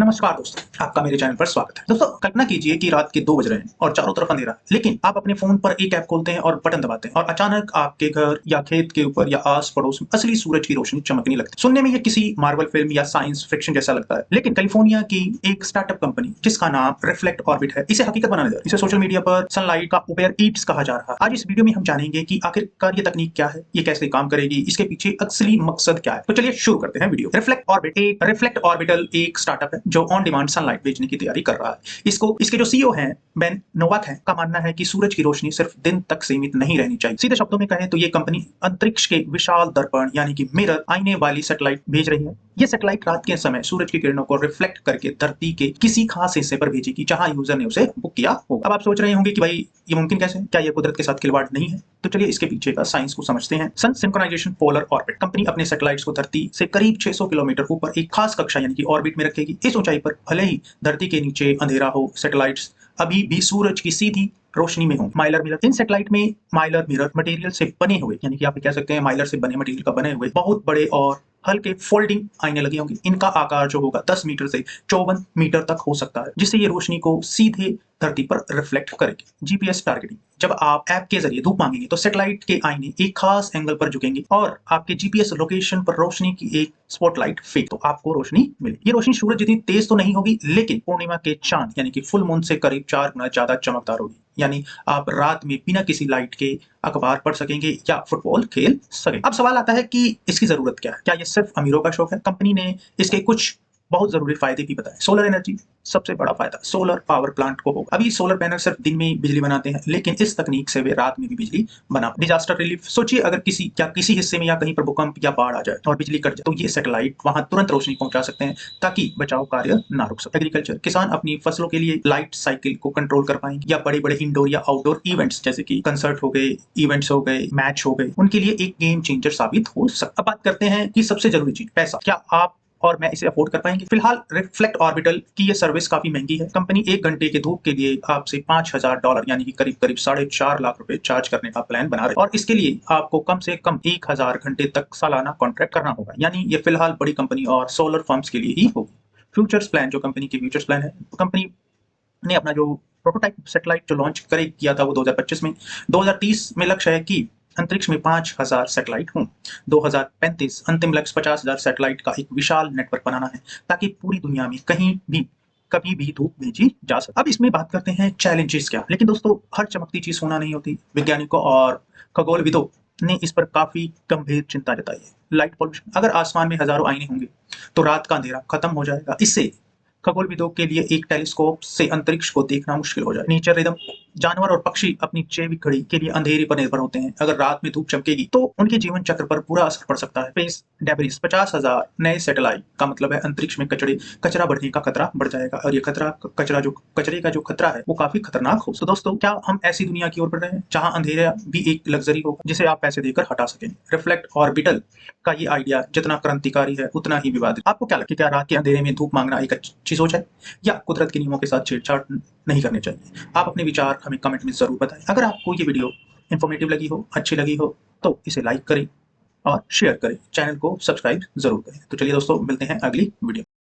नमस्कार दोस्तों, आपका मेरे चैनल पर स्वागत है। दोस्तों, कल्पना कीजिए कि रात के 2 बज रहे हैं और चारों तरफ अंधेरा है, लेकिन आप अपने फोन पर एक ऐप खोलते हैं और बटन दबाते हैं और अचानक आपके घर या खेत के ऊपर या आस पड़ोस में असली सूरज की रोशनी चमकने लगती है। सुनने में ये किसी मार्वल फिल्म या साइंस फिक्शन जैसा लगता है, लेकिन कैलिफोर्निया की एक स्टार्टअप कंपनी जिसका नाम रिफ्लेक्ट ऑर्बिट है, इसे हकीकत बनाने जा रही है। इसे सोशल मीडिया पर सनलाइट का उबेर ईट्स कहा जा रहा है। आज इस वीडियो में हम जानेंगे कि आखिरकार ये तकनीक क्या है, ये कैसे काम करेगी, इसके पीछे असली मकसद क्या है। तो चलिए शुरू करते हैं वीडियो। रिफ्लेक्ट ऑर्बिटल एक स्टार्टअप है जो ऑन डिमांड सनलाइट बेचने की तैयारी कर रहा है। इसके जो सीईओ हैं बेन नोवाक हैं, का मानना है कि सूरज की रोशनी सिर्फ दिन तक सीमित नहीं रहनी चाहिए। सीधे शब्दों में कहें तो ये कंपनी अंतरिक्ष के विशाल दर्पण यानी कि मिरर आईने वाली सैटेलाइट भेज रही है। ये सैटेलाइट रात के समय सूरज की किरणों को रिफ्लेक्ट करके धरती के किसी खास हिस्से पर भेजेगी जहां यूजर ने उसे बुक किया होगा। अब आप सोच रहे होंगे कि भाई ये मुमकिन कैसे है? क्या ये कुदरत के साथ खिलवाड़ नहीं है? तो चलिए इसके पीछे का साइंस को समझते हैं। सन सिंक्रोनाइजेशन पोलर ऑर्बिट कंपनी अपने सैटेलाइट्स को धरती से करीब 600 किलोमीटर ऊपर एक खास कक्षा यानी कि ऑर्बिट में रखेगी। इस ऊंचाई पर भले ही धरती के नीचे अंधेरा हो, सैटेलाइट्स अभी भी सूरज की सीधी रोशनी में हो। माइलर मिरर, इन सैटेलाइट में माइलर मिरर मटेरियल से बने हुए यानी कि आप कह सकते हैं माइलर से बने मटेरियल का बने हुए बहुत बड़े और हल्के फोल्डिंग आईने लगे होंगे। इनका आकार जो होगा 10 मीटर से 54 मीटर तक हो सकता है, जिससे ये रोशनी को सीधे धरती पर रिफ्लेक्ट करेगी। जीपीएस टारगेटिंग, जब आप ऐप के जरिए धूप मांगेंगे तो सैटेलाइट के आईने एक खास एंगल पर झुकेंगे और आपके जीपीएस लोकेशन पर रोशनी की एक स्पॉटलाइट फेंक तो आपको रोशनी मिलेगी। ये रोशनी सूरज जितनी तेज तो नहीं होगी, लेकिन पूर्णिमा के चांद यानी कि फुल मून से करीब 4 गुना ज्यादा चमकदार होगी। यानी आप रात में बिना किसी लाइट के अखबार पढ़ सकेंगे या फुटबॉल खेल सकेंगे। अब सवाल आता है कि इसकी जरूरत क्या है? क्या ये सिर्फ अमीरों का शौक है? कंपनी ने इसके कुछ बहुत जरूरी फायदे भी बताए। सोलर एनर्जी, सबसे बड़ा फायदा सोलर पावर प्लांट को होगा। अभी सोलर पैनल सिर्फ दिन में बिजली बनाते हैं, लेकिन इस तकनीक से वे रात में भी बिजली बना। डिजास्टर रिलीफ, सोचिए अगर किसी हिस्से में या कहीं पर भूकंप या बाढ़ आ जाए और बिजली कट जाए तो ये सैटेलाइट वहां तुरंत रोशनी पहुंचा सकते हैं ताकि बचाव कार्य ना रुक सके। एग्रीकल्चर, किसान अपनी फसलों के लिए लाइट साइकिल को कंट्रोल कर पाएंगे या बड़े बड़े इंडोर या आउटडोर इवेंट्स जैसे कि कंसर्ट हो गए, इवेंट्स हो गए, मैच हो गए, उनके लिए एक गेम चेंजर साबित हो सकता। अब बात करते हैं कि सबसे जरूरी चीज पैसा, क्या आप और मैं इसे अफोर्ड कर पाएंगे? फिलहाल रिफ्लेक्ट ऑर्बिटल की ये सर्विस काफी महंगी है। कंपनी 1 घंटे के धूप के लिए आपसे $5,000 यानी कि करीब करीब 4.5 लाख रुपए चार्ज करने का प्लान बना रहे और इसके लिए आपको कम से कम 1000 घंटे तक सालाना कॉन्ट्रैक्ट करना होगा। यानी ये फिलहाल बड़ी कंपनी और सोलर फर्म्स के लिए ही होगी। फ्यूचर्स प्लान, जो कंपनी के फ्यूचर्स प्लान है, कंपनी ने अपना जो प्रोटोटाइप सैटेलाइट जो लॉन्च किया था वो 2025 में, 2030 में लक्ष्य है कि अंतरिक्ष में 5000 सैटेलाइट हों। 2035 अंतिम लक्ष्य 50,000 सैटेलाइट का एक विशाल नेटवर्क बनाना है ताकि पूरी दुनिया में कहीं भी कभी भी धूप भेजी जा सके। अब इसमें बात करते हैं चैलेंजेस क्या। लेकिन दोस्तों, हर चमकती चीज सोना नहीं होती। वैज्ञानिकों और खगोलविदों ने इस पर काफी गंभीर चिंता जताई है। लाइट पॉल्यूशन, अगर आसमान में हजारों आईने होंगे तो रात का अंधेरा खत्म हो जाएगा। इससे खगोलविदों के लिए एक टेलीस्कोप से अंतरिक्ष को देखना मुश्किल हो जाए। नेचर रिदम, जानवर और पक्षी अपनी जैविक घड़ी के लिए अंधेरे पर निर्भर होते हैं। अगर रात में धूप चमकेगी तो उनके जीवन चक्र पर बुरा असर पड़ सकता है। स्पेस डेब्रिस, 50,000 नए सैटेलाइट का मतलब है अंतरिक्ष में कचरा बढ़ने का खतरा बढ़ जाएगा और ये कचरे का जो खतरा है वो काफी खतरनाक हो। तो दोस्तों, क्या हम ऐसी दुनिया की ओर बढ़ रहे हैं जहां अंधेरा भी एक लग्जरी होगा जिसे आप पैसे देकर हटा सकेंगे? रिफ्लेक्ट ऑर्बिटल का ये आइडिया जितना क्रांतिकारी है उतना ही विवादित। आपको क्या लगता है, क्या रात के अंधेरे में धूप मांगना एक अच्छी सोच है या कुदरत के नियमों के साथ छेड़छाड़ नहीं करनी चाहिए? आप अपने विचार हमें कमेंट में जरूर बताएं। अगर आपको ये वीडियो इन्फॉर्मेटिव लगी हो, अच्छी लगी हो तो इसे लाइक करें और शेयर करें, चैनल को सब्सक्राइब जरूर करें। तो चलिए दोस्तों, मिलते हैं अगली वीडियो।